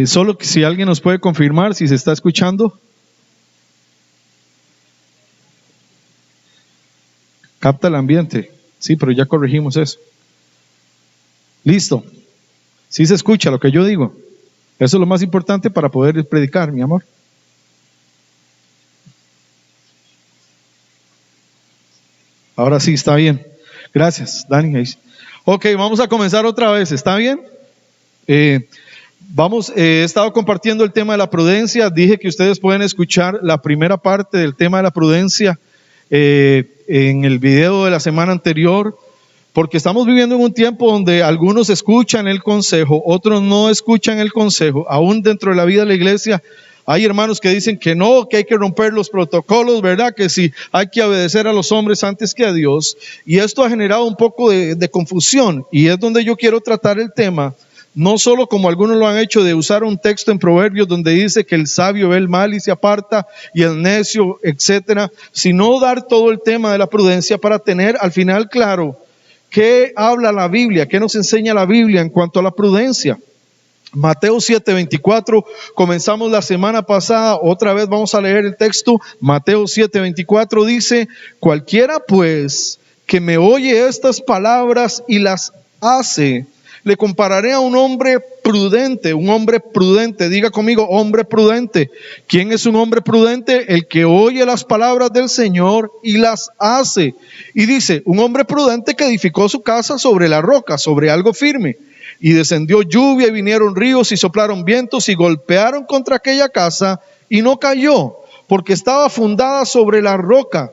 Solo que si alguien nos puede confirmar si se está escuchando. Capta el ambiente. Sí, pero ya corregimos eso. Listo. Sí se escucha lo que yo digo. Eso es lo más importante para poder predicar, mi amor. Ahora sí, está bien. Gracias, Dani. Ok, vamos a comenzar otra vez. ¿Está bien? He estado compartiendo el tema de la prudencia. Dije que ustedes pueden escuchar la primera parte del tema de la prudencia en el video de la semana anterior, porque estamos viviendo en un tiempo donde algunos escuchan el consejo, otros no escuchan el consejo. Aún dentro de la vida de la iglesia hay hermanos que dicen que no, que hay que romper los protocolos, ¿verdad? Que sí, hay que obedecer a los hombres antes que a Dios. Y esto ha generado un poco de confusión, y es donde yo quiero tratar el tema. No solo como algunos lo han hecho, de usar un texto en Proverbios donde dice que el sabio ve el mal y se aparta, y el necio, etcétera, sino dar todo el tema de la prudencia para tener al final claro qué habla la Biblia, qué nos enseña la Biblia en cuanto a la prudencia. Mateo 7:24, comenzamos la semana pasada, otra vez vamos a leer el texto. Mateo 7:24 dice: cualquiera pues que me oye estas palabras y las hace, le compararé a un hombre prudente. Diga conmigo, hombre prudente. ¿Quién es un hombre prudente? El que oye las palabras del Señor y las hace. Y dice, un hombre prudente que edificó su casa sobre la roca, sobre algo firme. Y descendió lluvia y vinieron ríos y soplaron vientos y golpearon contra aquella casa y no cayó, porque estaba fundada sobre la roca.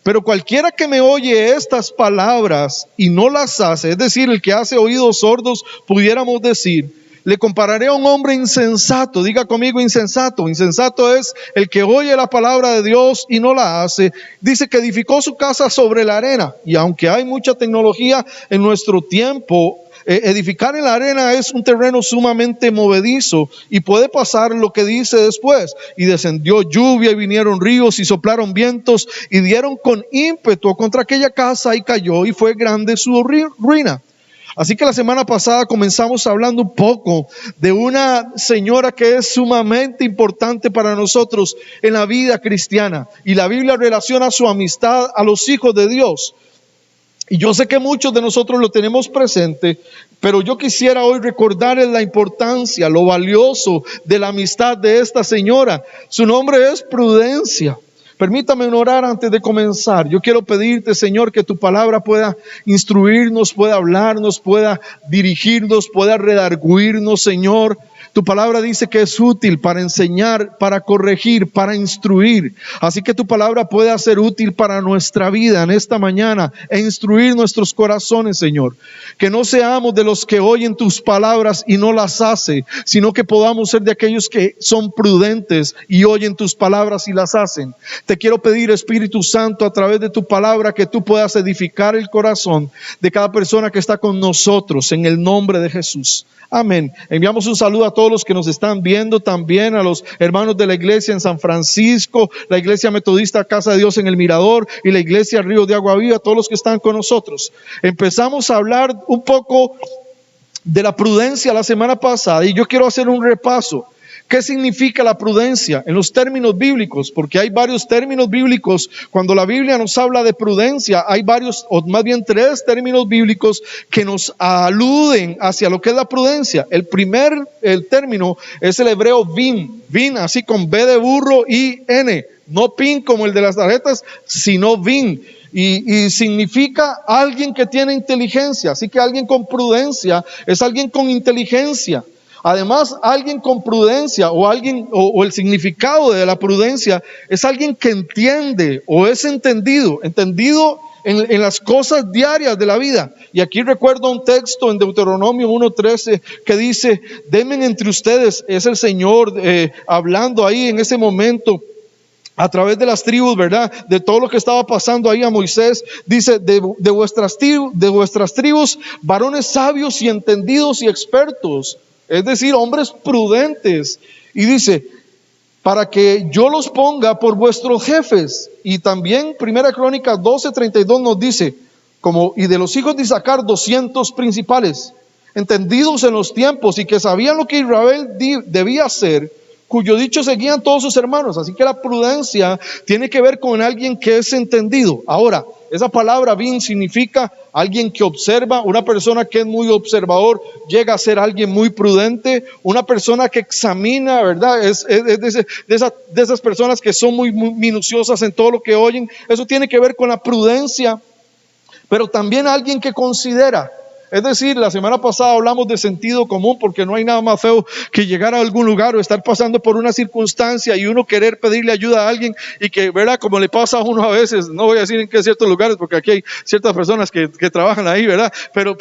Pero cualquiera que me oye estas palabras y no las hace, es decir, el que hace oídos sordos, pudiéramos decir, le compararé a un hombre insensato. Diga conmigo, insensato. Insensato es el que oye la palabra de Dios y no la hace. Dice que edificó su casa sobre la arena. Y aunque hay mucha tecnología en nuestro tiempo, edificar en la arena es un terreno sumamente movedizo y puede pasar lo que dice después. Y descendió lluvia y vinieron ríos y soplaron vientos y dieron con ímpetu contra aquella casa y cayó, y fue grande su ruina. Así que la semana pasada comenzamos hablando un poco de una señora que es sumamente importante para nosotros en la vida cristiana, y la Biblia relaciona su amistad a los hijos de Dios. Y yo sé que muchos de nosotros lo tenemos presente, pero yo quisiera hoy recordarles la importancia, lo valioso de la amistad de esta señora. Su nombre es Prudencia. Permítame orar antes de comenzar. Yo quiero pedirte, Señor, que tu palabra pueda instruirnos, pueda hablarnos, pueda dirigirnos, pueda redarguirnos, Señor. Tu palabra dice que es útil para enseñar, para corregir, para instruir. Así que tu palabra pueda ser útil para nuestra vida en esta mañana e instruir nuestros corazones, Señor. Que no seamos de los que oyen tus palabras y no las hacen, sino que podamos ser de aquellos que son prudentes y oyen tus palabras y las hacen. Te quiero pedir, Espíritu Santo, a través de tu palabra, que tú puedas edificar el corazón de cada persona que está con nosotros, en el nombre de Jesús. Amén. Enviamos un saludo a todos los que nos están viendo, también a los hermanos de la iglesia en San Francisco, la iglesia metodista Casa de Dios en el Mirador y la iglesia Río de Agua Viva, todos los que están con nosotros. Empezamos a hablar un poco de la prudencia la semana pasada y yo quiero hacer un repaso. ¿Qué significa la prudencia en los términos bíblicos? Porque hay varios términos bíblicos. Cuando la Biblia nos habla de prudencia, hay varios, o más bien 3 términos bíblicos que nos aluden hacia lo que es la prudencia. El término es el hebreo vin, así con B de burro y N, no pin como el de las tarjetas, sino vin. Y significa alguien que tiene inteligencia. Así que alguien con prudencia es alguien con inteligencia. Además, alguien con prudencia o el significado de la prudencia es alguien que entiende o es entendido en las cosas diarias de la vida. Y aquí recuerdo un texto en Deuteronomio 1:13 que dice: denme entre ustedes, es el Señor hablando ahí en ese momento a través de las tribus, ¿verdad? De todo lo que estaba pasando ahí a Moisés. Dice: de vuestras tribus, varones sabios y entendidos y expertos. Es decir, hombres prudentes. Y dice: para que yo los ponga por vuestros jefes. Y también 1 Crónicas 12:32 nos dice: y de los hijos de Isaacar 200 principales. entendidos en los tiempos y que sabían lo que Israel debía hacer, cuyo dicho seguían todos sus hermanos. Así que la prudencia tiene que ver con alguien que es entendido. Ahora, esa palabra bin significa alguien que observa, una persona que es muy observador, llega a ser alguien muy prudente, una persona que examina, ¿verdad? Es de esas personas que son muy minuciosas en todo lo que oyen. Eso tiene que ver con la prudencia, pero también alguien que considera. Es decir, la semana pasada hablamos de sentido común, porque no hay nada más feo que llegar a algún lugar o estar pasando por una circunstancia y uno querer pedirle ayuda a alguien y que, ¿verdad? Como le pasa a uno a veces, no voy a decir en qué ciertos lugares, porque aquí hay ciertas personas que trabajan ahí, ¿verdad? Pero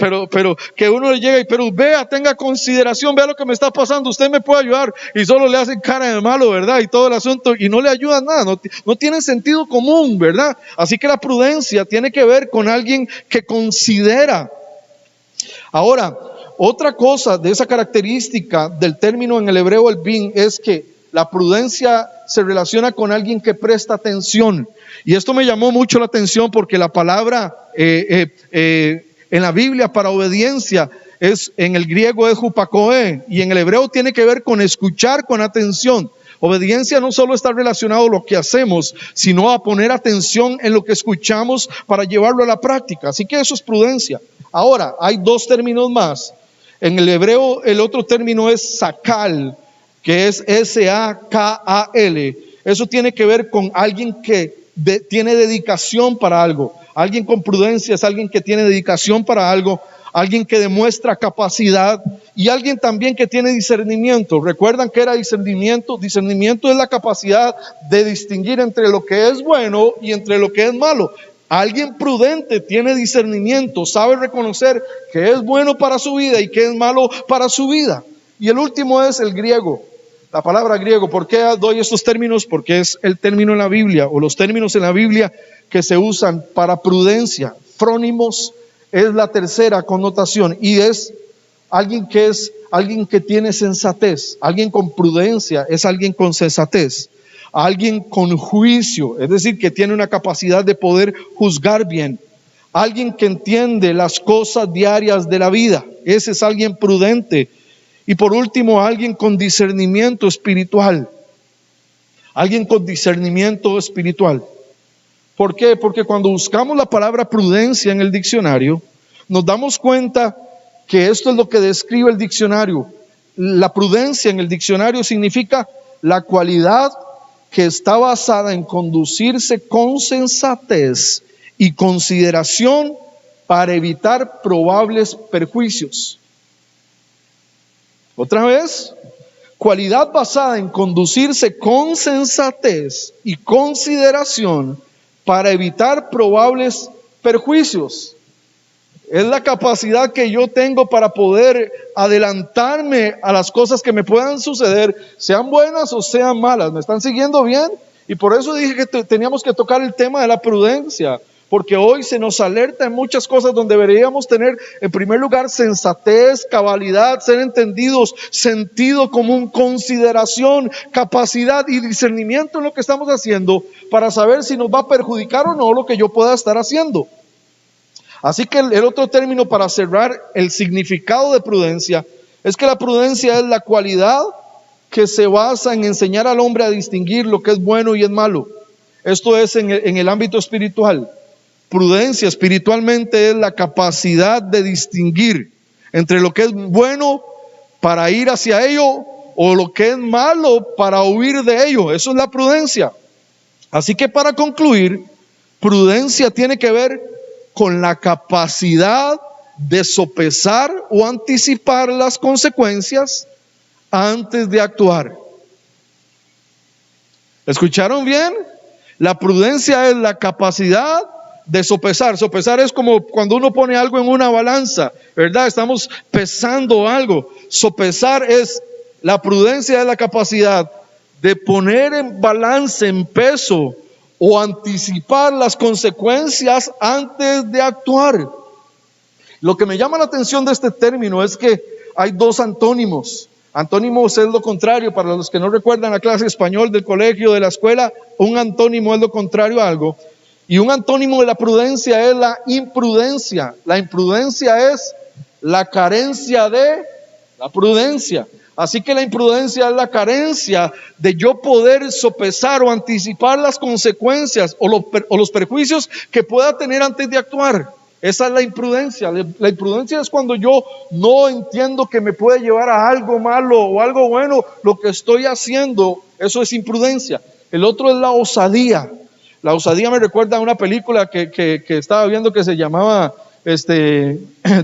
que uno le llega y, pero vea, tenga consideración, vea lo que me está pasando, usted me puede ayudar, y solo le hacen cara de malo, ¿verdad? Y todo el asunto, y no le ayudan nada, no tiene sentido común, ¿verdad? Así que la prudencia tiene que ver con alguien que considera. Ahora, otra cosa de esa característica del término en el hebreo el bin es que la prudencia se relaciona con alguien que presta atención. Y esto me llamó mucho la atención porque la palabra en la Biblia para obediencia en el griego es hupakoe, y en el hebreo tiene que ver con escuchar con atención. Obediencia no solo está relacionado a lo que hacemos, sino a poner atención en lo que escuchamos para llevarlo a la práctica. Así que eso es prudencia. Ahora, hay dos términos más. En el hebreo, el otro término es sakal, que es S-A-K-A-L. Eso tiene que ver con alguien que tiene dedicación para algo. Alguien con prudencia es alguien que tiene dedicación para algo, alguien que demuestra capacidad y alguien también que tiene discernimiento. ¿Recuerdan qué era discernimiento? Discernimiento es la capacidad de distinguir entre lo que es bueno y entre lo que es malo. Alguien prudente tiene discernimiento, sabe reconocer que es bueno para su vida y que es malo para su vida. Y el último es el griego, la palabra griego. ¿Por qué doy estos términos? Porque es el término en la Biblia, o los términos en la Biblia que se usan para prudencia. Frónimos es la tercera connotación y es alguien que tiene sensatez. Alguien con prudencia es alguien con sensatez. Alguien con juicio, es decir, que tiene una capacidad de poder juzgar bien. Alguien que entiende las cosas diarias de la vida, ese es alguien prudente. Y por último, alguien con discernimiento espiritual. Alguien con discernimiento espiritual. ¿Por qué? Porque cuando buscamos la palabra prudencia en el diccionario, nos damos cuenta que esto es lo que describe el diccionario. La prudencia en el diccionario significa la cualidad que está basada en conducirse con sensatez y consideración para evitar probables perjuicios. Otra vez, cualidad basada en conducirse con sensatez y consideración para evitar probables perjuicios. Es la capacidad que yo tengo para poder adelantarme a las cosas que me puedan suceder, sean buenas o sean malas. ¿Me están siguiendo bien? Y por eso dije que teníamos que tocar el tema de la prudencia, porque hoy se nos alerta en muchas cosas donde deberíamos tener, en primer lugar, sensatez, cabalidad, ser entendidos, sentido común, consideración, capacidad y discernimiento en lo que estamos haciendo para saber si nos va a perjudicar o no lo que yo pueda estar haciendo. Así que el otro término para cerrar el significado de prudencia es que la prudencia es la cualidad que se basa en enseñar al hombre a distinguir lo que es bueno y es malo. Esto es en el ámbito espiritual. Prudencia espiritualmente es la capacidad de distinguir entre lo que es bueno para ir hacia ello o lo que es malo para huir de ello. Eso es la prudencia. Así que para concluir, prudencia tiene que ver con la capacidad de sopesar o anticipar las consecuencias antes de actuar. ¿Escucharon bien? La prudencia es la capacidad de sopesar. Sopesar es como cuando uno pone algo en una balanza, ¿verdad? Estamos pesando algo. Sopesar es, la prudencia es la capacidad de poner en balance, en peso, o anticipar las consecuencias antes de actuar. Lo que me llama la atención de este término es que hay dos antónimos. Antónimos es lo contrario, para los que no recuerdan la clase de español del colegio, de la escuela, un antónimo es lo contrario a algo. Y un antónimo de la prudencia es la imprudencia. La imprudencia es la carencia de la prudencia. Así que la imprudencia es la carencia de yo poder sopesar o anticipar las consecuencias o los perjuicios que pueda tener antes de actuar. Esa es la imprudencia. La imprudencia es cuando yo no entiendo que me puede llevar a algo malo o algo bueno lo que estoy haciendo. Eso es imprudencia. El otro es la osadía. La osadía me recuerda a una película que estaba viendo que se llamaba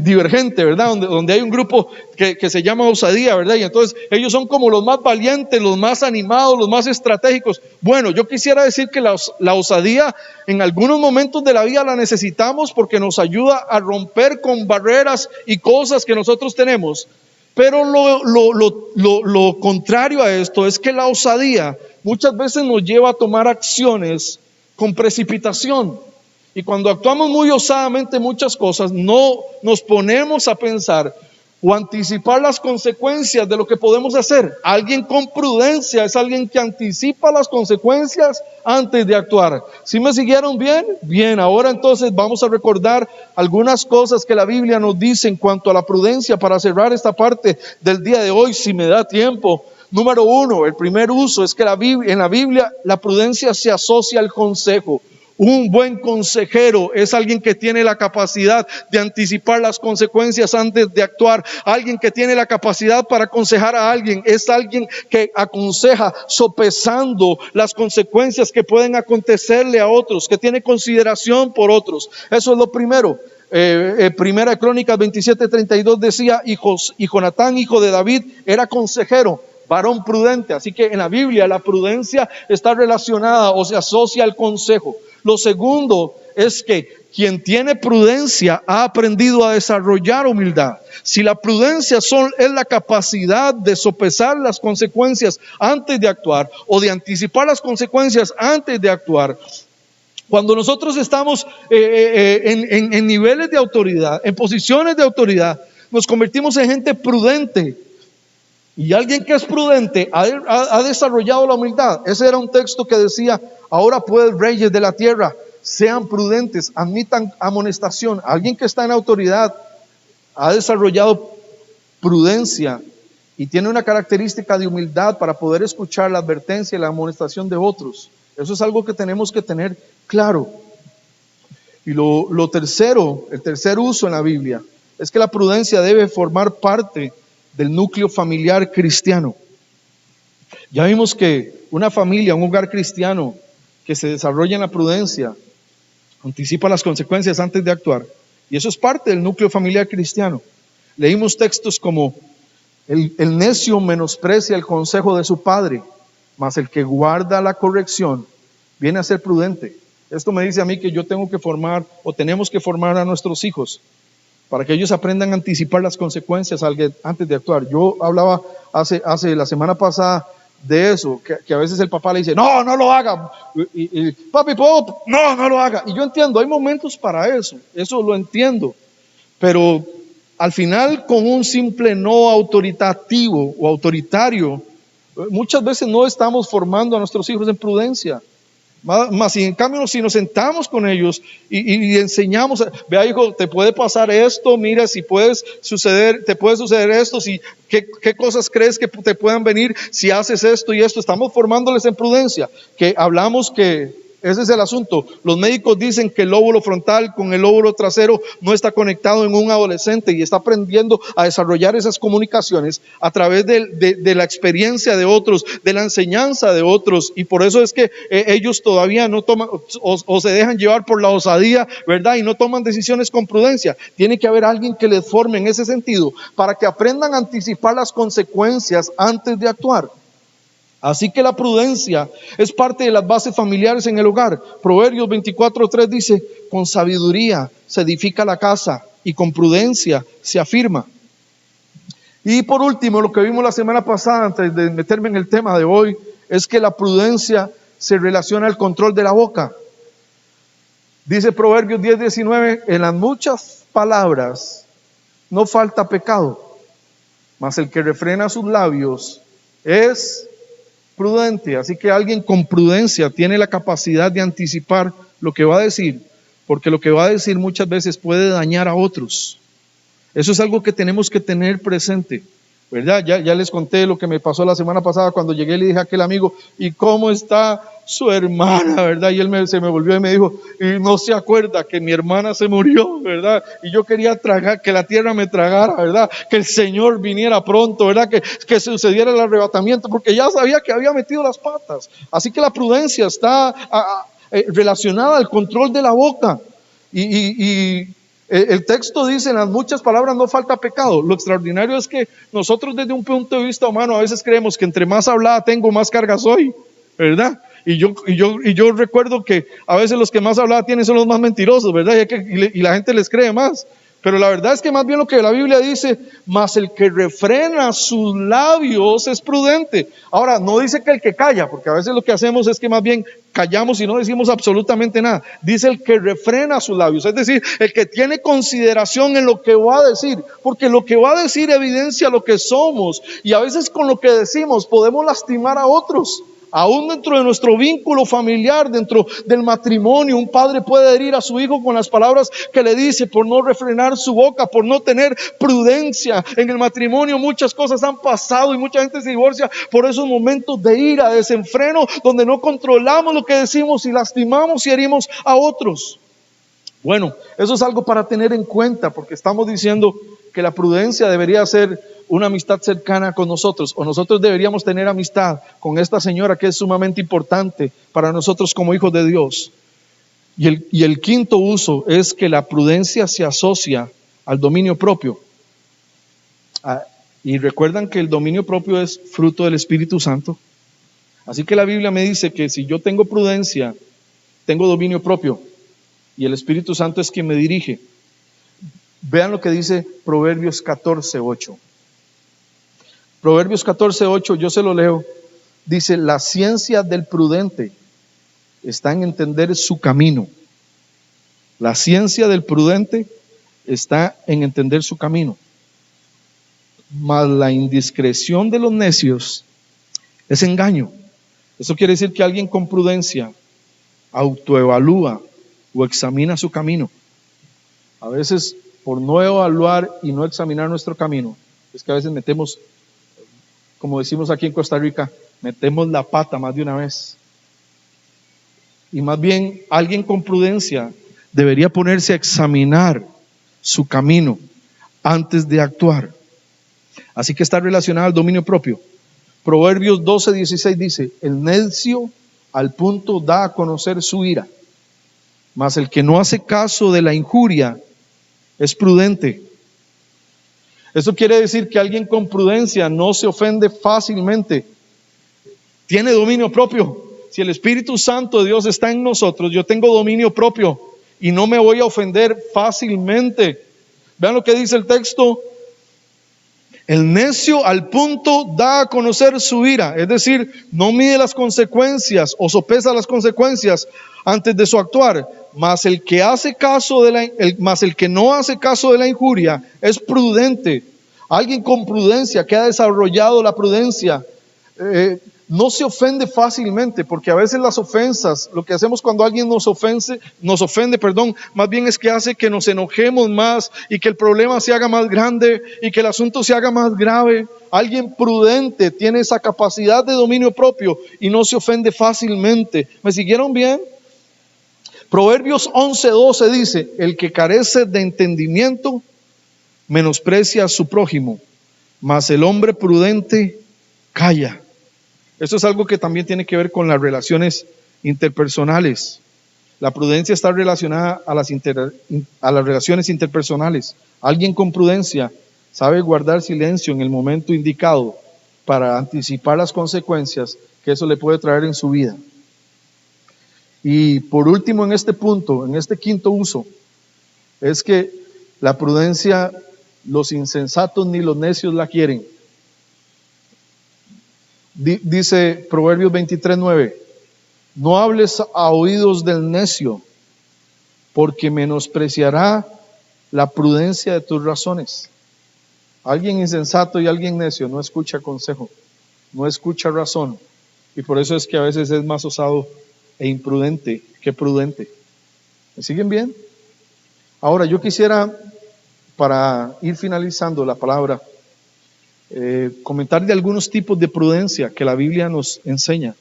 Divergente, ¿verdad? Donde hay un grupo que se llama Osadía, ¿verdad? Y entonces ellos son como los más valientes, los más animados, los más estratégicos. Bueno, yo quisiera decir que la osadía en algunos momentos de la vida la necesitamos porque nos ayuda a romper con barreras y cosas que nosotros tenemos. Pero lo contrario a esto es que la osadía muchas veces nos lleva a tomar acciones con precipitación. Y cuando actuamos muy osadamente muchas cosas, no nos ponemos a pensar o anticipar las consecuencias de lo que podemos hacer. Alguien con prudencia es alguien que anticipa las consecuencias antes de actuar. ¿Sí me siguieron bien? Bien, ahora entonces vamos a recordar algunas cosas que la Biblia nos dice en cuanto a la prudencia para cerrar esta parte del día de hoy, si me da tiempo. Número 1, el primer uso es que en la Biblia la prudencia se asocia al consejo. Un buen consejero es alguien que tiene la capacidad de anticipar las consecuencias antes de actuar. Alguien que tiene la capacidad para aconsejar a alguien es alguien que aconseja sopesando las consecuencias que pueden acontecerle a otros, que tiene consideración por otros. Eso es lo primero. Primera de Crónicas 27:32 decía, y Jonatán, hijo de David, era consejero, varón prudente. Así que en la Biblia la prudencia está relacionada o se asocia al consejo. Lo segundo es que quien tiene prudencia ha aprendido a desarrollar humildad. Si la prudencia es la capacidad de sopesar las consecuencias antes de actuar o de anticipar las consecuencias antes de actuar, cuando nosotros estamos en niveles de autoridad, en posiciones de autoridad, nos convertimos en gente prudente. Y alguien que es prudente ha desarrollado la humildad. Ese era un texto que decía, ahora pues reyes de la tierra, sean prudentes, admitan amonestación. Alguien que está en autoridad ha desarrollado prudencia y tiene una característica de humildad para poder escuchar la advertencia y la amonestación de otros. Eso es algo que tenemos que tener claro. Y lo tercero, el tercer uso en la Biblia, es que la prudencia debe formar parte del núcleo familiar cristiano. Ya vimos que una familia, un hogar cristiano que se desarrolla en la prudencia, anticipa las consecuencias antes de actuar. Y eso es parte del núcleo familiar cristiano. Leímos textos como, el necio menosprecia el consejo de su padre, mas el que guarda la corrección viene a ser prudente. Esto me dice a mí que yo tengo que formar o tenemos que formar a nuestros hijos para que ellos aprendan a anticipar las consecuencias antes de actuar. Yo hablaba hace la semana pasada de eso, que a veces el papá le dice, no lo haga, y papi, no lo haga. Y yo entiendo, hay momentos para eso lo entiendo, pero al final con un simple no autoritativo o autoritario, muchas veces no estamos formando a nuestros hijos en prudencia. Más si en cambio si nos sentamos con ellos y enseñamos, vea hijo, te puede pasar esto, mira si te puede suceder esto, qué cosas crees que te puedan venir si haces esto y esto. Estamos formándoles en prudencia, que hablamos que ese es el asunto. Los médicos dicen que el lóbulo frontal con el lóbulo trasero no está conectado en un adolescente y está aprendiendo a desarrollar esas comunicaciones a través de la experiencia de otros, de la enseñanza de otros, y por eso es que ellos todavía no toman o se dejan llevar por la osadía, ¿verdad? Y no toman decisiones con prudencia. Tiene que haber alguien que les forme en ese sentido para que aprendan a anticipar las consecuencias antes de actuar. Así que la prudencia es parte de las bases familiares en el hogar. Proverbios 24:3 dice, con sabiduría se edifica la casa y con prudencia se afirma. Y por último, lo que vimos la semana pasada, antes de meterme en el tema de hoy, es que la prudencia se relaciona al control de la boca. Dice Proverbios 10:19, en las muchas palabras no falta pecado, mas el que refrena sus labios es prudente. Así que alguien con prudencia tiene la capacidad de anticipar lo que va a decir, porque lo que va a decir muchas veces puede dañar a otros. Eso es algo que tenemos que tener presente, ¿verdad? Ya les conté lo que me pasó la semana pasada cuando llegué y le dije a aquel amigo, ¿y cómo está su hermana, verdad? Y él se me volvió y me dijo, y no se acuerda que mi hermana se murió, ¿verdad? Y yo quería tragar, que la tierra me tragara, ¿verdad? Que el Señor viniera pronto, ¿verdad? Que sucediera el arrebatamiento, porque ya sabía que había metido las patas. Así que la prudencia está relacionada al control de la boca. Y el texto dice, en las muchas palabras no falta pecado. Lo extraordinario es que nosotros desde un punto de vista humano a veces creemos que entre más hablada tengo, más carga soy, ¿verdad? Y yo recuerdo que a veces los que más hablada tienen son los más mentirosos, ¿verdad? Y la gente les cree más. Pero la verdad es que más bien lo que la Biblia dice, mas el que refrena sus labios es prudente. Ahora, no dice que el que calla, porque a veces lo que hacemos es que más bien callamos y no decimos absolutamente nada. Dice el que refrena sus labios, es decir, el que tiene consideración en lo que va a decir, porque lo que va a decir evidencia lo que somos, y a veces con lo que decimos podemos lastimar a otros. Aún dentro de nuestro vínculo familiar, dentro del matrimonio, un padre puede herir a su hijo con las palabras que le dice por no refrenar su boca, por no tener prudencia. En el matrimonio muchas cosas han pasado y mucha gente se divorcia por esos momentos de ira, de desenfreno, donde no controlamos lo que decimos y lastimamos y herimos a otros. Bueno, eso es algo para tener en cuenta, porque estamos diciendo que la prudencia debería ser una amistad cercana con nosotros, o nosotros deberíamos tener amistad con esta señora que es sumamente importante para nosotros como hijos de Dios. Y el quinto uso es que la prudencia se asocia al dominio propio. Y recuerdan que el dominio propio es fruto del Espíritu Santo. Así que la Biblia me dice que si yo tengo prudencia, tengo dominio propio, y el Espíritu Santo es quien me dirige. Vean lo que dice Proverbios 14:8. Proverbios 14:8, yo se lo leo. Dice, la ciencia del prudente está en entender su camino. La ciencia del prudente está en entender su camino. Mas la indiscreción de los necios es engaño. Eso quiere decir que alguien con prudencia autoevalúa o examina su camino. A veces, por no evaluar y no examinar nuestro camino, es que a veces metemos, como decimos aquí en Costa Rica, metemos la pata más de una vez. Y más bien, alguien con prudencia debería ponerse a examinar su camino antes de actuar. Así que está relacionado al dominio propio. Proverbios 12:16 dice, el necio al punto da a conocer su ira, mas el que no hace caso de la injuria es prudente. Eso quiere decir que alguien con prudencia no se ofende fácilmente, tiene dominio propio. Si el Espíritu Santo de Dios está en nosotros, yo tengo dominio propio y no me voy a ofender fácilmente. Vean lo que dice el texto. El necio al punto da a conocer su ira, es decir, no mide las consecuencias o sopesa las consecuencias antes de su actuar. Mas el que no hace caso de la injuria es prudente. Alguien con prudencia, que ha desarrollado la prudencia, no se ofende fácilmente, porque a veces las ofensas, lo que hacemos cuando alguien nos ofende, más bien es que hace que nos enojemos más y que el problema se haga más grande y que el asunto se haga más grave. Alguien prudente tiene esa capacidad de dominio propio y no se ofende fácilmente. ¿Me siguieron bien? Proverbios 11:12 dice, el que carece de entendimiento menosprecia a su prójimo, mas el hombre prudente calla. Eso es algo que también tiene que ver con las relaciones interpersonales. La prudencia está relacionada a las relaciones interpersonales. Alguien con prudencia sabe guardar silencio en el momento indicado para anticipar las consecuencias que eso le puede traer en su vida. Y por último, en este punto, en este quinto uso, es que la prudencia, los insensatos ni los necios la quieren. Dice Proverbios 23:9, no hables a oídos del necio, porque menospreciará la prudencia de tus razones. Alguien insensato y alguien necio no escucha consejo, no escucha razón, y por eso es que a veces es más osado e imprudente que prudente. ¿Me siguen bien? Ahora yo quisiera para ir finalizando la palabra, comentar de algunos tipos de prudencia que la Biblia nos enseña.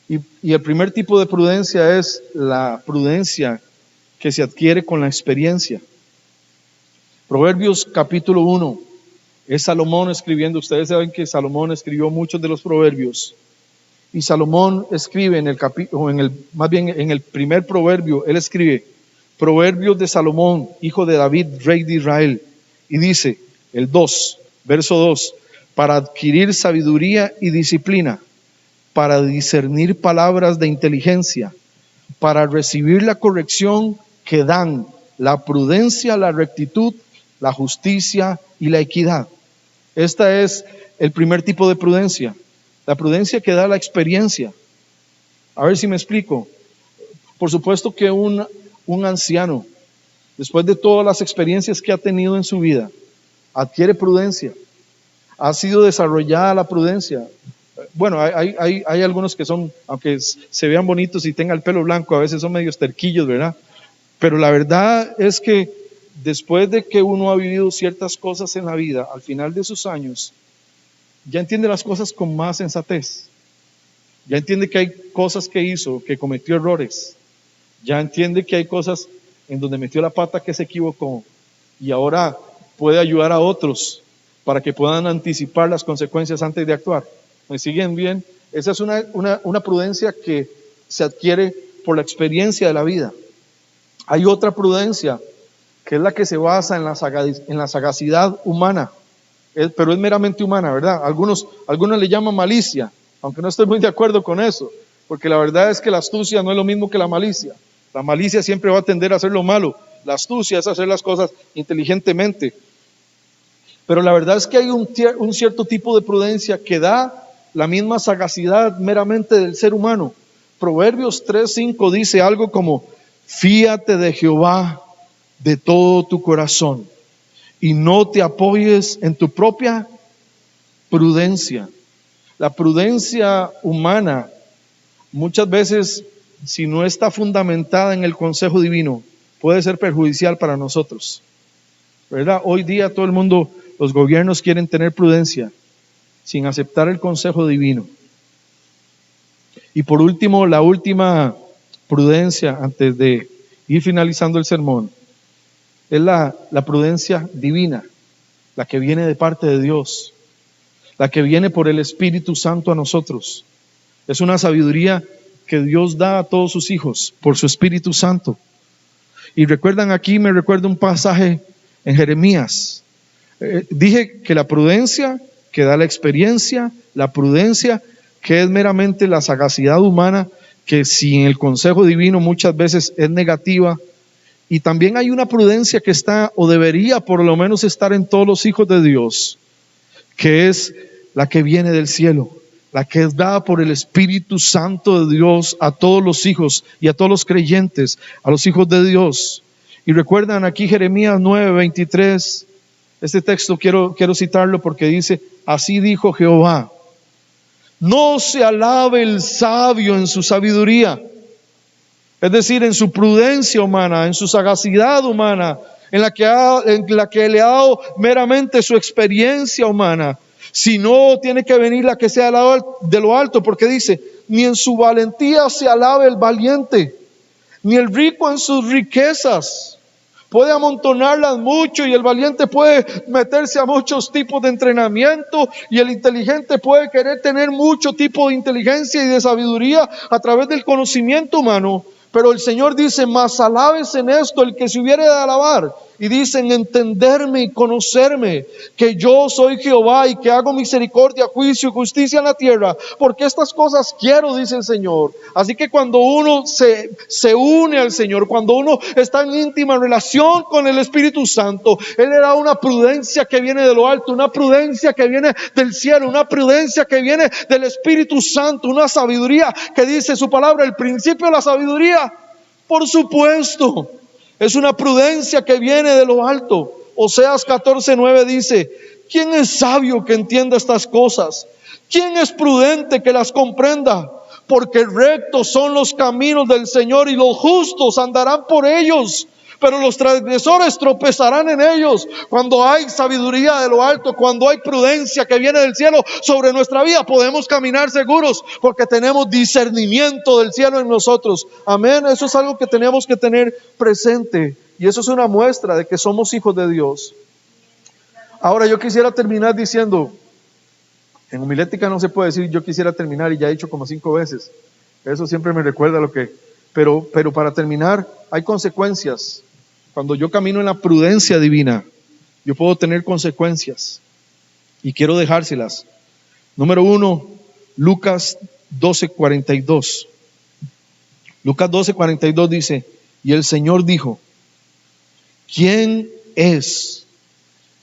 Y el primer tipo de prudencia es la prudencia que se adquiere con la experiencia. Proverbios capítulo 1, es Salomón escribiendo. Ustedes saben que Salomón escribió muchos de los proverbios. Y Salomón escribe en el primer proverbio, él escribe Proverbios de Salomón, hijo de David, rey de Israel. Y dice, el 2, verso 2, para adquirir sabiduría y disciplina, para discernir palabras de inteligencia, para recibir la corrección que dan la prudencia, la rectitud, la justicia y la equidad. Esta es el primer tipo de prudencia, la prudencia que da la experiencia. A ver si me explico. Por supuesto que un anciano, después de todas las experiencias que ha tenido en su vida, adquiere prudencia. Ha sido desarrollada la prudencia. Bueno, hay algunos que son, aunque se vean bonitos y tengan el pelo blanco, a veces son medios terquillos, ¿verdad? Pero la verdad es que después de que uno ha vivido ciertas cosas en la vida, al final de sus años, ya entiende las cosas con más sensatez. Ya entiende que hay cosas que hizo, que cometió errores. Ya entiende que hay cosas en donde metió la pata, que se equivocó. Y ahora puede ayudar a otros para que puedan anticipar las consecuencias antes de actuar. ¿Me siguen bien? Esa es una prudencia que se adquiere por la experiencia de la vida. Hay otra prudencia que es la que se basa en la sagacidad humana, pero es meramente humana, ¿verdad? Algunos le llaman malicia, aunque no estoy muy de acuerdo con eso, porque la verdad es que la astucia no es lo mismo que la malicia. La malicia siempre va a tender a hacer lo malo, la astucia es hacer las cosas inteligentemente. Pero la verdad es que hay un cierto tipo de prudencia que da la misma sagacidad meramente del ser humano. Proverbios 3:5 dice algo como: fíate de Jehová de todo tu corazón y no te apoyes en tu propia prudencia. La prudencia humana muchas veces, si no está fundamentada en el consejo divino, puede ser perjudicial para nosotros, ¿verdad? Hoy día todo el mundo, los gobiernos quieren tener prudencia sin aceptar el consejo divino. Y por último, la última prudencia antes de ir finalizando el sermón es la prudencia divina, la que viene de parte de Dios, la que viene por el Espíritu Santo a nosotros. Es una sabiduría que Dios da a todos sus hijos por su Espíritu Santo. Y recuerdan, aquí me recuerda un pasaje en Jeremías. Dije que la prudencia que da la experiencia, la prudencia que es meramente la sagacidad humana, que sin el consejo divino muchas veces es negativa. Y también hay una prudencia que está, o debería por lo menos estar, en todos los hijos de Dios, que es la que viene del cielo, la que es dada por el Espíritu Santo de Dios a todos los hijos y a todos los creyentes, a los hijos de Dios. Y recuerdan aquí Jeremías 9:23, este texto quiero citarlo porque dice: así dijo Jehová, no se alabe el sabio en su sabiduría, es decir, en su prudencia humana, en su sagacidad humana, en la que le ha dado meramente su experiencia humana, sino tiene que venir la que sea de lo alto, porque dice: ni en su valentía se alabe el valiente, ni el rico en sus riquezas. Puede amontonarlas mucho y el valiente puede meterse a muchos tipos de entrenamiento, y el inteligente puede querer tener mucho tipo de inteligencia y de sabiduría a través del conocimiento humano. Pero el Señor dice: mas alabes en esto el que se hubiere de alabar. Y dicen: entenderme y conocerme, que yo soy Jehová y que hago misericordia, juicio y justicia en la tierra, porque estas cosas quiero, dice el Señor. Así que cuando uno se une al Señor, cuando uno está en íntima relación con el Espíritu Santo, Él le da una prudencia que viene de lo alto, una prudencia que viene del cielo, una prudencia que viene del Espíritu Santo, una sabiduría que dice su palabra, el principio de la sabiduría, por supuesto, es una prudencia que viene de lo alto. Oseas 14:9 dice: ¿quién es sabio que entienda estas cosas? ¿Quién es prudente que las comprenda? Porque rectos son los caminos del Señor y los justos andarán por ellos. pero los transgresores tropezarán en ellos. Cuando hay sabiduría de lo alto, cuando hay prudencia que viene del cielo sobre nuestra vida, podemos caminar seguros porque tenemos discernimiento del cielo en nosotros. Amén. Eso es algo que tenemos que tener presente, y eso es una muestra de que somos hijos de Dios. Ahora yo quisiera terminar diciendo, en homilética no se puede decir yo quisiera terminar, y ya he dicho como 5 veces. Eso siempre me recuerda lo que... Pero para terminar, hay consecuencias. Cuando yo camino en la prudencia divina, yo puedo tener consecuencias, y quiero dejárselas. Número 1, Lucas 12:42. Lucas 12:42 dice: y el Señor dijo, ¿quién es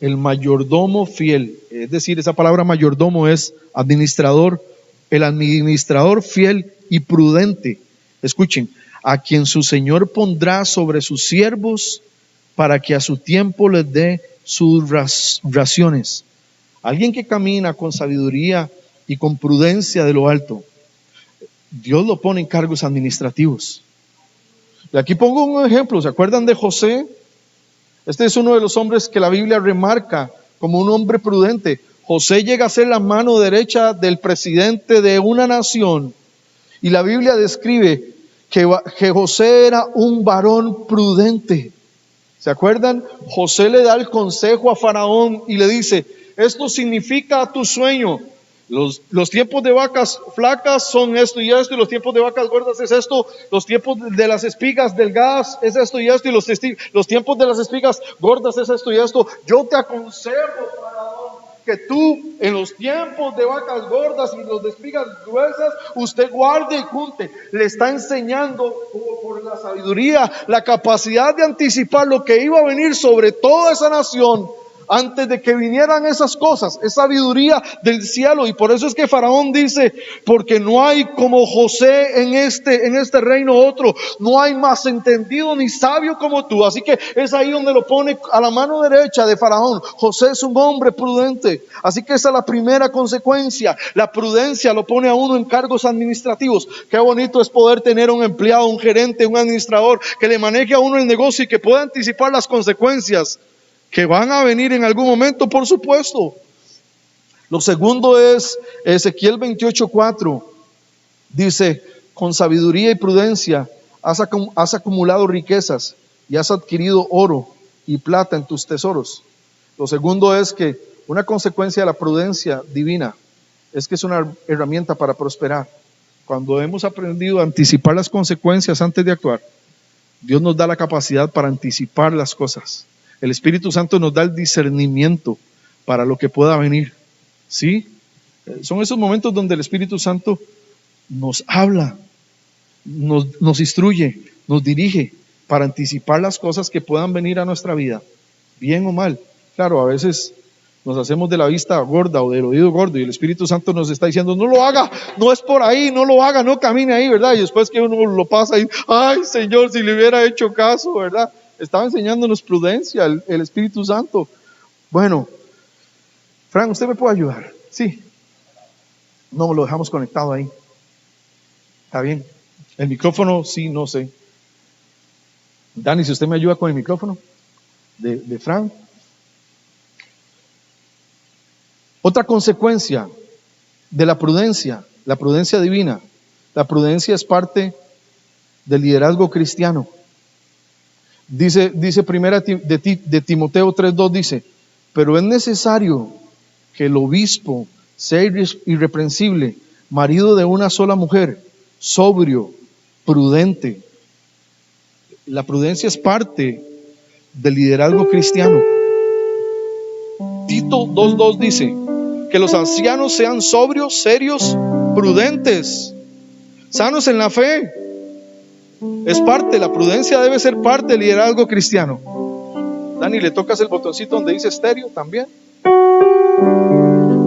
el mayordomo fiel? Es decir, esa palabra mayordomo es administrador. El administrador fiel y prudente, escuchen, a quien su Señor pondrá sobre sus siervos para que a su tiempo les dé sus raciones. Alguien que camina con sabiduría y con prudencia de lo alto, Dios lo pone en cargos administrativos. Y aquí pongo un ejemplo. ¿Se acuerdan de José? Este es uno de los hombres que la Biblia remarca como un hombre prudente. José llega a ser la mano derecha del presidente de una nación, y la Biblia describe que José era un varón prudente. ¿Se acuerdan? José le da el consejo a Faraón y le dice: esto significa tu sueño. Los tiempos de vacas flacas son esto y esto, y los tiempos de vacas gordas es esto. Los tiempos de las espigas delgadas es esto y esto, y los tiempos de las espigas gordas es esto y esto. Yo te aconsejo, Faraón, que tú en los tiempos de vacas gordas y los de espigas gruesas, usted guarde y junte. Le está enseñando por la sabiduría, la capacidad de anticipar lo que iba a venir sobre toda esa nación antes de que vinieran esas cosas. Es sabiduría del cielo, y por eso es que Faraón dice: porque no hay como José en este reino otro, no hay más entendido ni sabio como tú. Así que es ahí donde lo pone a la mano derecha de Faraón. José es un hombre prudente. Así que esa es la primera consecuencia. La prudencia lo pone a uno en cargos administrativos. Qué bonito es poder tener un empleado, un gerente, un administrador que le maneje a uno el negocio y que pueda anticipar las consecuencias que van a venir en algún momento, por supuesto. Lo segundo es Ezequiel 28:4. Dice: con sabiduría y prudencia has acumulado riquezas y has adquirido oro y plata en tus tesoros. Lo segundo es que una consecuencia de la prudencia divina es que es una herramienta para prosperar. Cuando hemos aprendido a anticipar las consecuencias antes de actuar, Dios nos da la capacidad para anticipar las cosas. El Espíritu Santo nos da el discernimiento para lo que pueda venir. ¿Sí? Son esos momentos donde el Espíritu Santo nos habla, nos instruye, nos dirige para anticipar las cosas que puedan venir a nuestra vida, bien o mal. Claro, a veces nos hacemos de la vista gorda o del oído gordo, y el Espíritu Santo nos está diciendo: no lo haga, no es por ahí, no lo haga, no camine ahí, ¿verdad? Y después que uno lo pasa y: ay, Señor, si le hubiera hecho caso, ¿verdad? Estaba enseñándonos prudencia el Espíritu Santo. Bueno, Frank, ¿usted me puede ayudar? Sí. No, lo dejamos conectado ahí. ¿Está bien? El micrófono, sí, no sé. Dani, si usted me ayuda con el micrófono de Frank. Otra consecuencia de la prudencia divina. La prudencia es parte del liderazgo cristiano. Dice primera de Timoteo 3:2, dice: pero es necesario que el obispo sea irreprensible, marido de una sola mujer, sobrio, prudente. La prudencia es parte del liderazgo cristiano. Tito 2:2 dice que los ancianos sean sobrios, serios, prudentes, sanos en la fe. Es parte, la prudencia debe ser parte del liderazgo cristiano. Dani, ¿le tocas el botoncito donde dice estéreo también?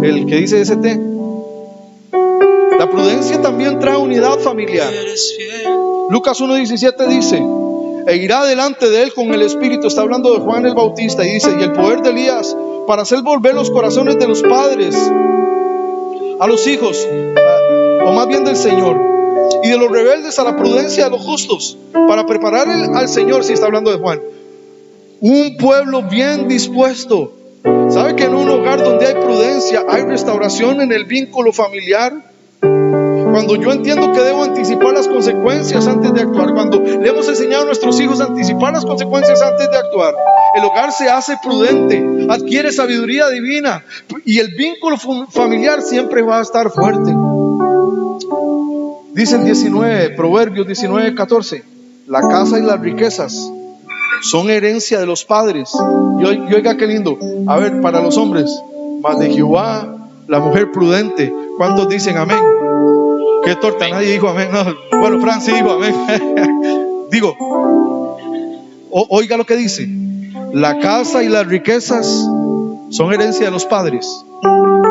El que dice ST. La prudencia también trae unidad familiar. Lucas 1:17 dice: e irá delante de él con el Espíritu. Está hablando de Juan el Bautista, y dice: y el poder de Elías, para hacer volver los corazones de los padres a los hijos, o más bien del Señor, y de los rebeldes a la prudencia de los justos, para preparar al Señor, si está hablando de Juan, un pueblo bien dispuesto. ¿Sabe que en un hogar donde hay prudencia hay restauración en el vínculo familiar? Cuando yo entiendo que debo anticipar las consecuencias antes de actuar, cuando le hemos enseñado a nuestros hijos a anticipar las consecuencias antes de actuar, el hogar se hace prudente, adquiere sabiduría divina y el vínculo familiar siempre va a estar fuerte. Dice el Proverbios 19:14, la casa y las riquezas son herencia de los padres. Y oiga qué lindo. A ver, para los hombres, mas de Jehová la mujer prudente. ¿Cuántos dicen amén? Qué torta, nadie dijo amén. No. Bueno, Fran sí dijo amén. Digo, oiga lo que dice: la casa y las riquezas son herencia de los padres,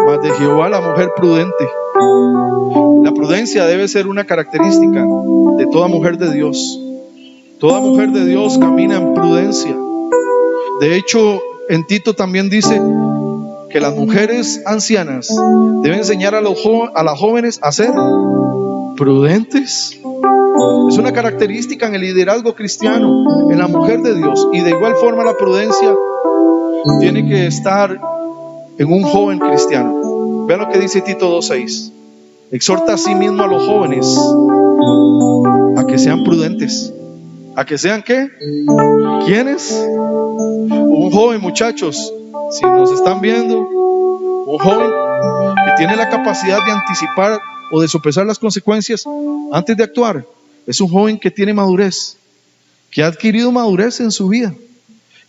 mas de Jehová la mujer prudente. La prudencia debe ser una característica de toda mujer de Dios. Toda mujer de Dios camina en prudencia. De hecho, en Tito también dice que las mujeres ancianas deben enseñar a las jóvenes a ser prudentes. Es una característica en el liderazgo cristiano, en la mujer de Dios. Y de igual forma la prudencia tiene que estar en un joven cristiano. Vean lo que dice Tito 2:6. Exhorta a sí mismo a los jóvenes a que sean prudentes. ¿A que sean qué? ¿Quiénes? Un joven, muchachos, si nos están viendo, un joven que tiene la capacidad de anticipar o de sopesar las consecuencias antes de actuar, es un joven que tiene madurez, que ha adquirido madurez en su vida,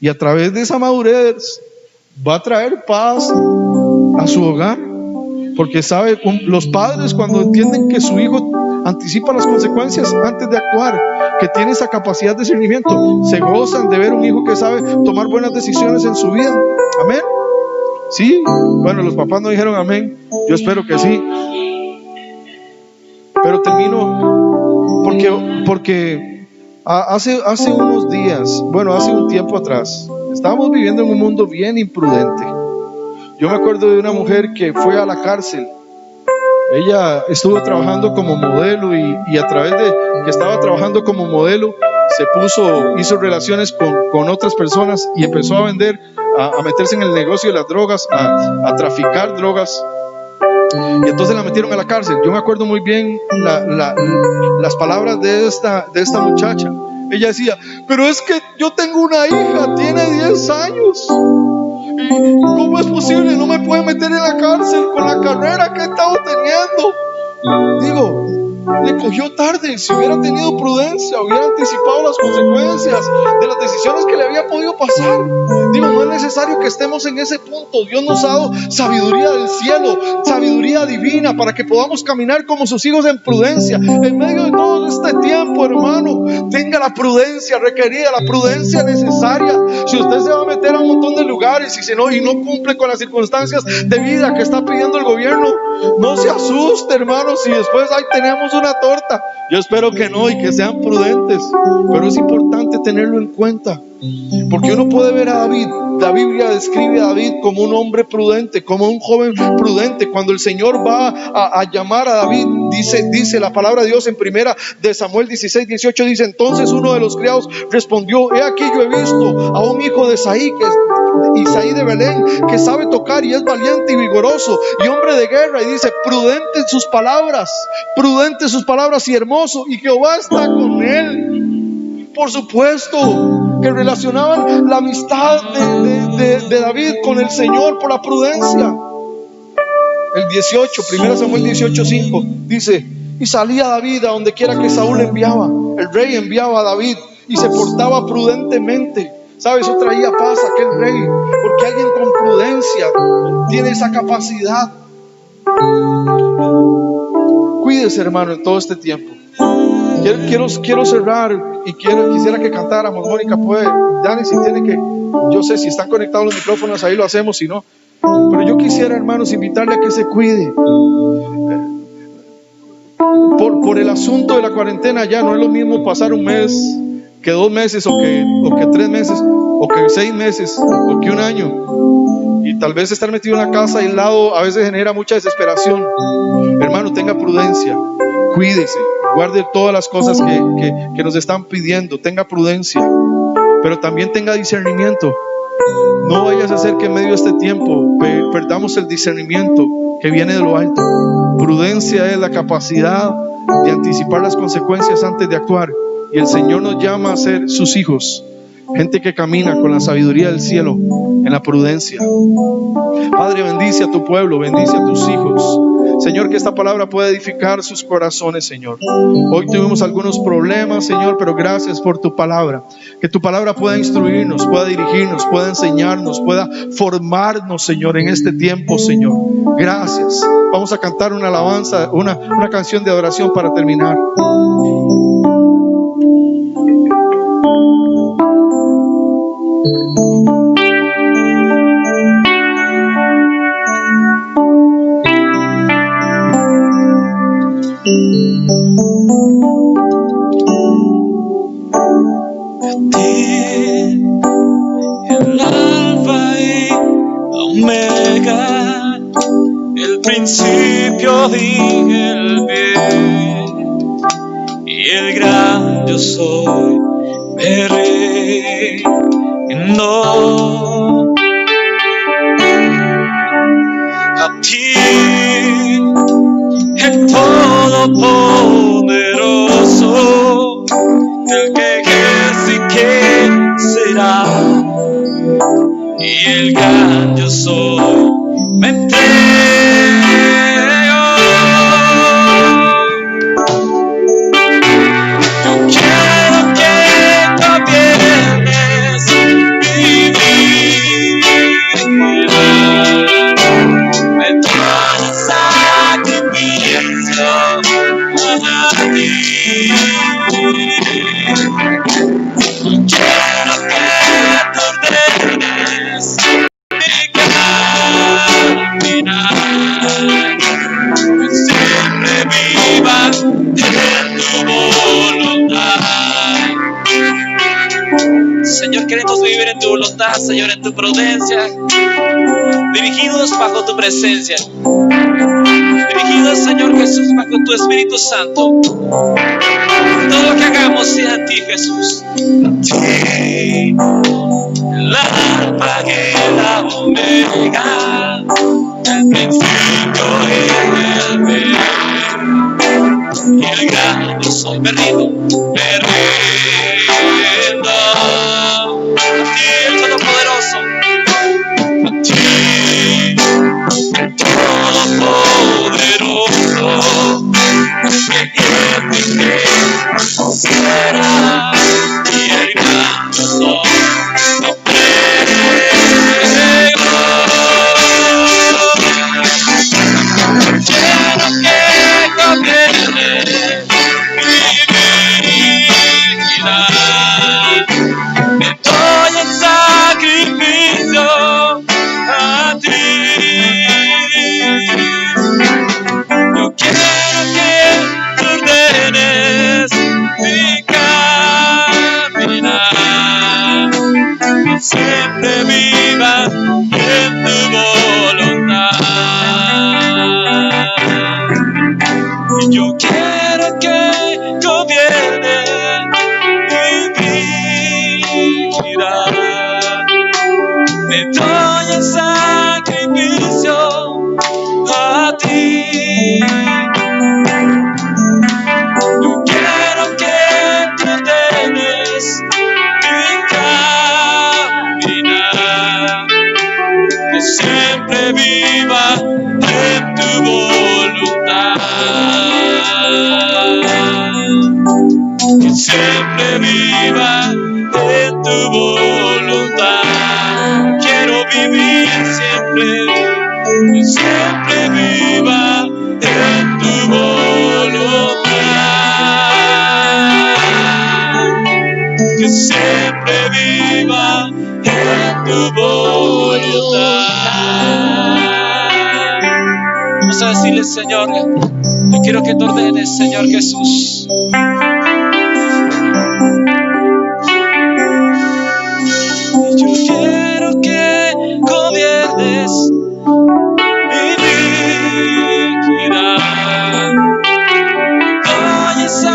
y a través de esa madurez va a traer paz a su hogar, porque sabe, los padres cuando entienden que su hijo anticipa las consecuencias antes de actuar, que tiene esa capacidad de discernimiento, se gozan de ver un hijo que sabe tomar buenas decisiones en su vida. Amén. Sí, bueno, los papás no dijeron amén, yo espero que sí. Pero termino porque hace unos días, bueno, hace un tiempo atrás, estábamos viviendo en un mundo bien imprudente. Yo me acuerdo de una mujer que fue a la cárcel. Ella estuvo trabajando como modelo y a través de que estaba trabajando como modelo hizo relaciones con otras personas y empezó a vender, a meterse en el negocio de las drogas, a traficar drogas. Y entonces la metieron a la cárcel. Yo me acuerdo muy bien las palabras de esta muchacha. Ella decía: pero es que yo tengo una hija, tiene 10 años. ¿Y cómo es posible? No me pueden meter en la cárcel con la carrera que he estado teniendo. Digo, le cogió tarde. Si hubiera tenido prudencia, hubiera anticipado las consecuencias de las decisiones que le había podido pasar. Digo, no es necesario que estemos en ese punto. Dios nos ha dado sabiduría del cielo, sabiduría divina, para que podamos caminar como sus hijos en prudencia. En medio de todo este tiempo, hermano, tenga la prudencia requerida, la prudencia necesaria. Si usted se va a meter a un montón de lugares y no cumple con las circunstancias de vida que está pidiendo el gobierno, no se asuste, hermano, si después ahí tenemos una torta. Yo espero que no, y que sean prudentes, pero es importante tenerlo en cuenta, porque uno puede ver a David. La Biblia describe a David como un hombre prudente, como un joven prudente. Cuando el Señor va a llamar a David, dice la palabra de Dios en primera de Samuel 16:18, dice: entonces uno de los criados respondió: he aquí, yo he visto a un hijo de Isaí, Isaí de Belén, que sabe tocar y es valiente y vigoroso y hombre de guerra, y dice: prudente en sus palabras y hermoso, y Jehová está con él. Por supuesto que relacionaban la amistad de David con el Señor por la prudencia. El 1 Samuel 18:5 dice: y salía David a donde quiera que Saúl enviaba. El rey enviaba a David y se portaba prudentemente. ¿Sabe? Eso traía paz a aquel rey, porque alguien con prudencia tiene esa capacidad. Cuídese, hermano, en todo este tiempo. Quiero cerrar y quisiera que cantáramos. Mónica puede, Dani, si tiene que, yo sé, si están conectados los micrófonos ahí lo hacemos, si no, pero yo quisiera, hermanos, invitarle a que se cuide. Por el asunto de la cuarentena, ya no es lo mismo pasar un mes que 2 meses, o que 3 meses, o que 6 meses, o que 1 año. Y tal vez estar metido en la casa aislado a veces genera mucha desesperación. Hermano, tenga prudencia, cuídese. guarde todas las cosas que nos están pidiendo, tenga prudencia, pero también tenga discernimiento. No vayas a hacer que en medio de este tiempo perdamos el discernimiento que viene de lo alto. Prudencia es la capacidad de anticipar las consecuencias antes de actuar, y el Señor nos llama a ser sus hijos, gente que camina con la sabiduría del cielo en la prudencia. Padre, bendice a tu pueblo, bendice a tus hijos. Señor, que esta palabra pueda edificar sus corazones, Señor. Hoy tuvimos algunos problemas, Señor, pero gracias por tu palabra. Que tu palabra pueda instruirnos, pueda dirigirnos, pueda enseñarnos, pueda formarnos, Señor, en este tiempo, Señor. Gracias. Vamos a cantar una alabanza, una canción de adoración para terminar. El alfa y omega, el principio y el bien, y el gran yo soy, me rindo a ti, el todopoderoso, el que es y que será, y el gran yo soy, me entrego. Yo quiero que gobiernes mi vida, me doy sacrificio para ti. Quiero que tú ordenes mi caminar, que siempre viva en tu voluntad. Señor, queremos vivir en tu voluntad, Señor, en tu prudencia, dirigidos bajo tu presencia, dirigidos, Señor Jesús, bajo tu Espíritu Santo. Todo lo que hagamos sea a ti, Jesús. A ti, el alfa y la omega, el principio y el fin, y el gran yo soy. Me rindo, me rindo a ti, el Todopoderoso, a ti, el Todopoderoso, que es mi será, y el gran yo soy, me entrego. Quiero que gobierne mi vida, me doy en sacrificio a ti. Yo quiero que tú ordenes mi caminar, que siempre viva en tu voluntad. Y yo quiero que gobierne mi vida, me doy en sacrificio a ti. Yo quiero que tú ordenes mi caminar, que siempre viva en tu voluntad, que siempre viva en tu voluntad. Quiero vivir siempre, que siempre viva en tu voluntad, que siempre viva en tu voluntad. Vamos a decirle, Señor, yo quiero que tú ordenes, Señor Jesús. Yo quiero que gobiernes mi vida, doy esa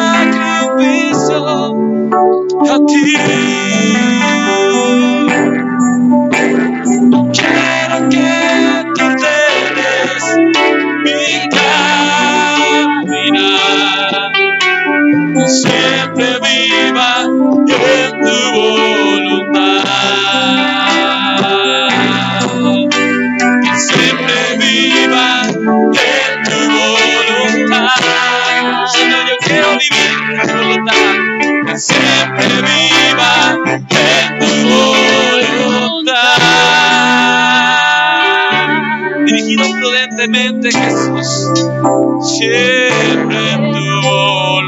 siempre en tu voluntad.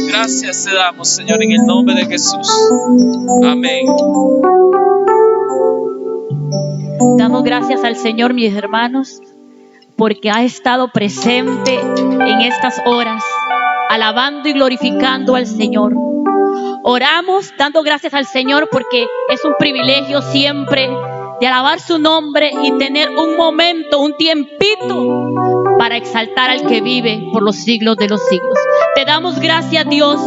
Gracias te damos, Señor, en el nombre de Jesús. Amén. Damos gracias al Señor, mis hermanos, porque ha estado presente en estas horas, alabando y glorificando al Señor. Oramos dando gracias al Señor porque es un privilegio siempre de alabar su nombre y tener un momento, un tiempito para exaltar al que vive por los siglos de los siglos. Te damos gracias, Dios,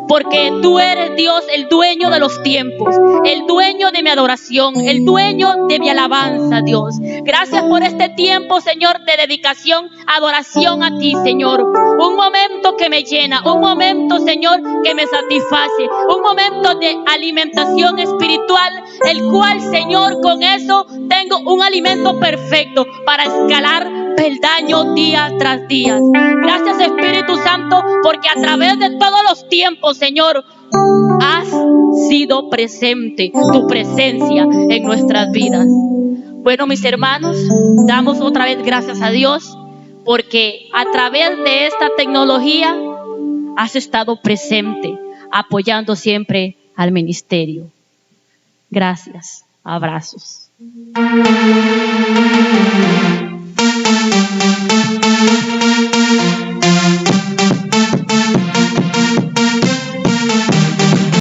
porque tú eres Dios, el dueño de los tiempos, el dueño de mi adoración, el dueño de mi alabanza, Dios. Gracias por este tiempo, Señor, de dedicación, adoración a ti, Señor. Un momento que me llena, un momento, Señor, que me satisface, un momento de alimentación espiritual, el cual, Señor, con eso tengo un alimento perfecto para escalar peldaño día tras día. Gracias, Espíritu Santo, porque a través de todos los tiempos, Señor, has sido presente, tu presencia en nuestras vidas. Bueno, mis hermanos, damos otra vez gracias a Dios, porque a través de esta tecnología has estado presente, apoyando siempre al ministerio. Gracias. Abrazos.